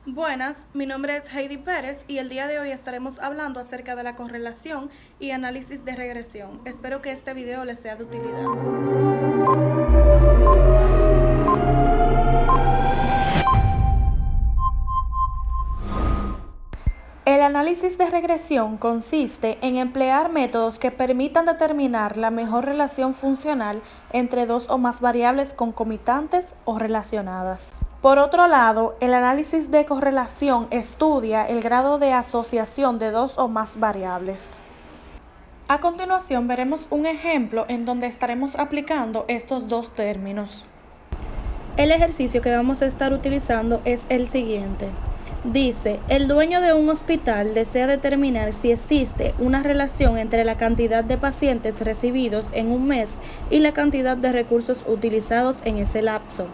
Buenas, mi nombre es Heidi Pérez y el día de hoy estaremos hablando acerca de la correlación y análisis de regresión. Espero que este video les sea de utilidad. El análisis de regresión consiste en emplear métodos que permitan determinar la mejor relación funcional entre dos o más variables concomitantes o relacionadas. Por otro lado, el análisis de correlación estudia el grado de asociación de dos o más variables. A continuación veremos un ejemplo en donde estaremos aplicando estos dos términos. El ejercicio que vamos a estar utilizando es el siguiente. Dice, el dueño de un hospital desea determinar si existe una relación entre la cantidad de pacientes recibidos en un mes y la cantidad de recursos utilizados en ese lapso.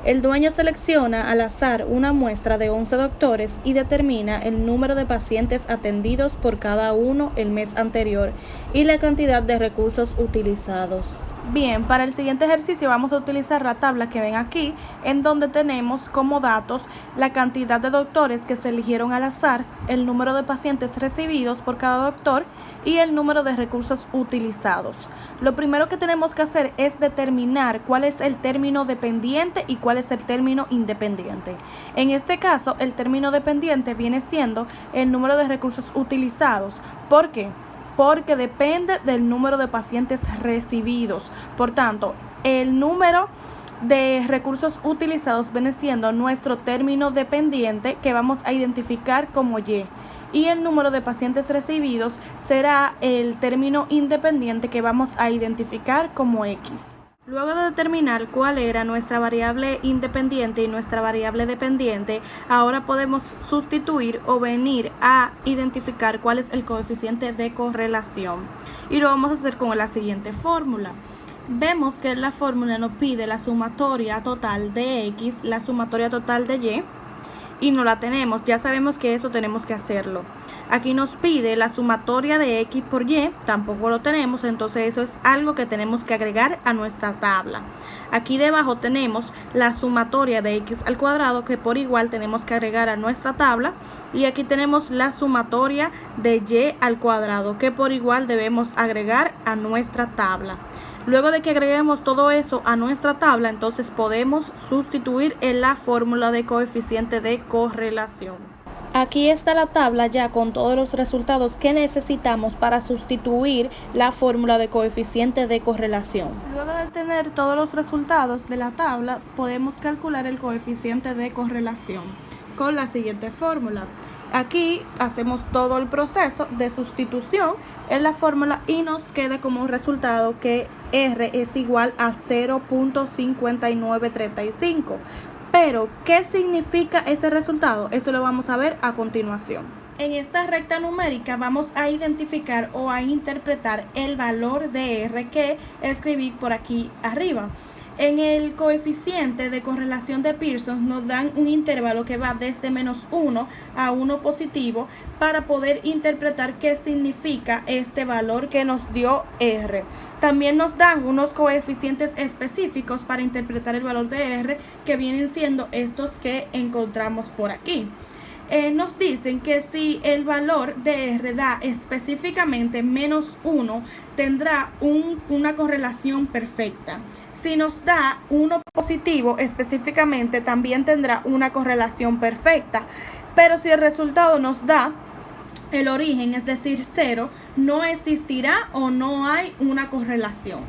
El dueño selecciona al azar una muestra de 11 doctores y determina el número de pacientes atendidos por cada uno el mes anterior y la cantidad de recursos utilizados. Bien, para el siguiente ejercicio vamos a utilizar la tabla que ven aquí, en donde tenemos como datos la cantidad de doctores que se eligieron al azar, el número de pacientes recibidos por cada doctor y el número de recursos utilizados. Lo primero que tenemos que hacer es determinar cuál es el término dependiente y cuál es el término independiente. En este caso, el término dependiente viene siendo el número de recursos utilizados. ¿Por qué? Porque depende del número de pacientes recibidos. Por tanto, el número de recursos utilizados viene siendo nuestro término dependiente que vamos a identificar como Y. Y el número de pacientes recibidos será el término independiente que vamos a identificar como X. Luego de determinar cuál era nuestra variable independiente y nuestra variable dependiente, ahora podemos sustituir o venir a identificar cuál es el coeficiente de correlación. Y lo vamos a hacer con la siguiente fórmula. Vemos que la fórmula nos pide la sumatoria total de X, la sumatoria total de Y no la tenemos. Ya sabemos que eso tenemos que hacerlo. Aquí nos pide la sumatoria de X por Y, tampoco lo tenemos, entonces eso es algo que tenemos que agregar a nuestra tabla. Aquí debajo tenemos la sumatoria de X al cuadrado, que por igual tenemos que agregar a nuestra tabla. Y aquí tenemos la sumatoria de Y al cuadrado, que por igual debemos agregar a nuestra tabla. Luego de que agreguemos todo eso a nuestra tabla, entonces podemos sustituir en la fórmula de coeficiente de correlación. Aquí está la tabla ya con todos los resultados que necesitamos para sustituir la fórmula de coeficiente de correlación. Luego de tener todos los resultados de la tabla, podemos calcular el coeficiente de correlación con la siguiente fórmula. Aquí hacemos todo el proceso de sustitución en la fórmula y nos queda como resultado que R es igual a 0.5935. Pero, ¿qué significa ese resultado? Eso lo vamos a ver a continuación. En esta recta numérica vamos a identificar o a interpretar el valor de R que escribí por aquí arriba. En el coeficiente de correlación de Pearson nos dan un intervalo que va desde -1 a 1 positivo para poder interpretar qué significa este valor que nos dio R. También nos dan unos coeficientes específicos para interpretar el valor de R, que vienen siendo estos que encontramos por aquí. Nos dicen que si el valor de R da específicamente -1, tendrá una correlación perfecta. Si nos da 1 positivo específicamente, también tendrá una correlación perfecta. Pero si el resultado nos da el origen, es decir, 0, no existirá o no hay una correlación.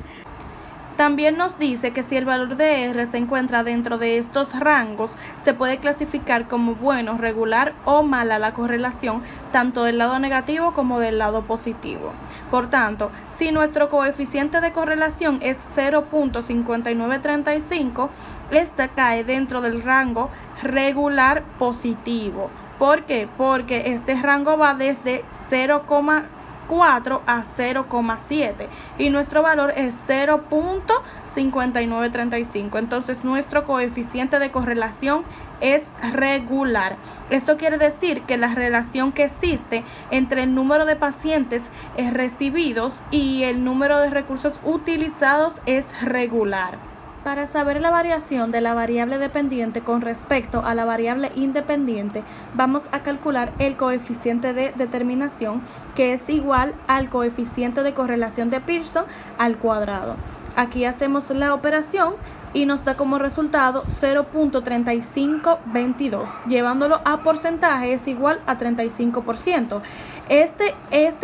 También nos dice que si el valor de R se encuentra dentro de estos rangos, se puede clasificar como bueno, regular o mala la correlación, tanto del lado negativo como del lado positivo. Por tanto, si nuestro coeficiente de correlación es 0.5935, esta cae dentro del rango regular positivo. ¿Por qué? Porque este rango va desde 0,4 a 0,7 y nuestro valor es 0.5935. Entonces nuestro coeficiente de correlación es regular. Esto quiere decir que la relación que existe entre el número de pacientes recibidos y el número de recursos utilizados es regular. Para saber la variación de la variable dependiente con respecto a la variable independiente, vamos a calcular el coeficiente de determinación, que es igual al coeficiente de correlación de Pearson al cuadrado. Aquí hacemos la operación y nos da como resultado 0.3522, llevándolo a porcentaje es igual a 35%. Este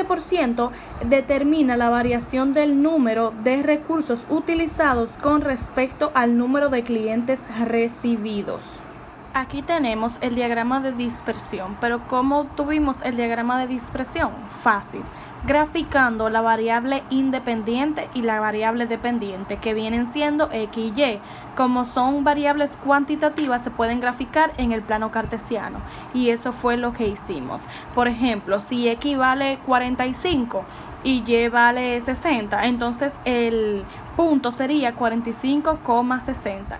por ciento determina la variación del número de recursos utilizados con respecto al número de clientes recibidos. Aquí tenemos el diagrama de dispersión, pero ¿cómo obtuvimos el diagrama de dispersión? Fácil, graficando la variable independiente y la variable dependiente, que vienen siendo X y Y. Como son variables cuantitativas, se pueden graficar en el plano cartesiano, y eso fue lo que hicimos. Por ejemplo, si X vale 45 y Y vale 60, entonces el punto sería 45,60.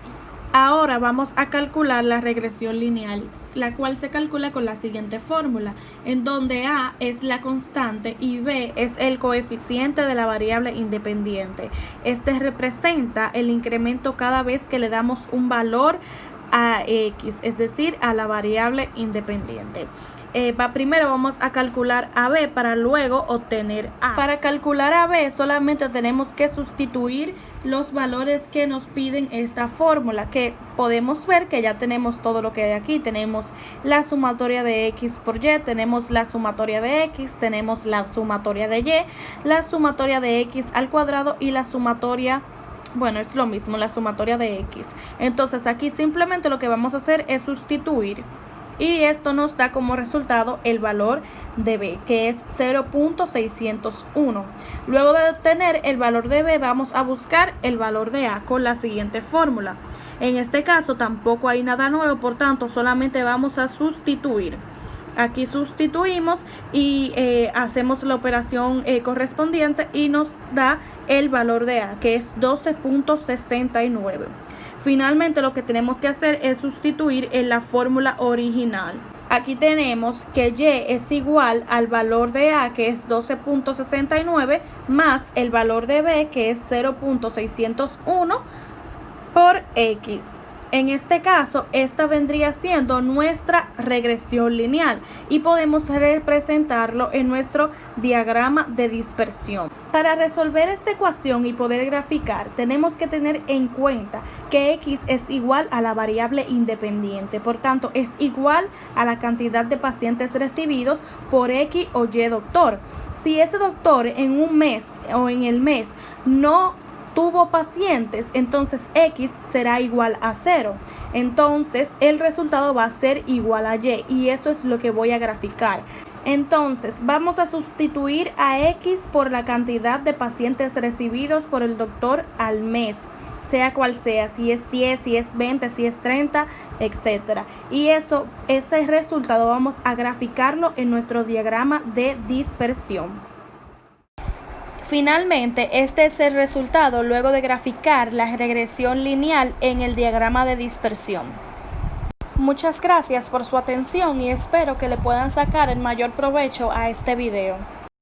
Ahora vamos a calcular la regresión lineal, la cual se calcula con la siguiente fórmula, en donde A es la constante y B es el coeficiente de la variable independiente. Este representa el incremento cada vez que le damos un valor a X, es decir, a la variable independiente. Primero vamos a calcular a B para luego obtener A. Para calcular a B solamente tenemos que sustituir los valores que nos piden esta fórmula, que podemos ver que ya tenemos todo lo que hay aquí. Tenemos la sumatoria de X por Y, tenemos la sumatoria de X, tenemos la sumatoria de Y, la sumatoria de X al cuadrado y la sumatoria, bueno, es lo mismo, la sumatoria de X. Entonces aquí simplemente lo que vamos a hacer es sustituir, y esto nos da como resultado el valor de B, que es 0.601. Luego de obtener el valor de B, vamos a buscar el valor de A con la siguiente fórmula. En este caso tampoco hay nada nuevo, por tanto solamente vamos a sustituir. Aquí sustituimos y hacemos la operación correspondiente y nos da el valor de A, que es 12.69. Finalmente lo que tenemos que hacer es sustituir en la fórmula original. Aquí tenemos que Y es igual al valor de A, que es 12.69, más el valor de B, que es 0.601 por X. En este caso, esta vendría siendo nuestra regresión lineal y podemos representarlo en nuestro diagrama de dispersión. Para resolver esta ecuación y poder graficar, tenemos que tener en cuenta que X es igual a la variable independiente, por tanto es igual a la cantidad de pacientes recibidos por X o Y doctor. Si ese doctor en un mes o en el mes no tuvo pacientes, entonces X será igual a 0. Entonces el resultado va a ser igual a Y eso es lo que voy a graficar. Entonces vamos a sustituir a X por la cantidad de pacientes recibidos por el doctor al mes, sea cual sea, si es 10, si es 20, si es 30, etcétera. Y ese resultado vamos a graficarlo en nuestro diagrama de dispersión. Finalmente, este es el resultado luego de graficar la regresión lineal en el diagrama de dispersión. Muchas gracias por su atención y espero que le puedan sacar el mayor provecho a este video.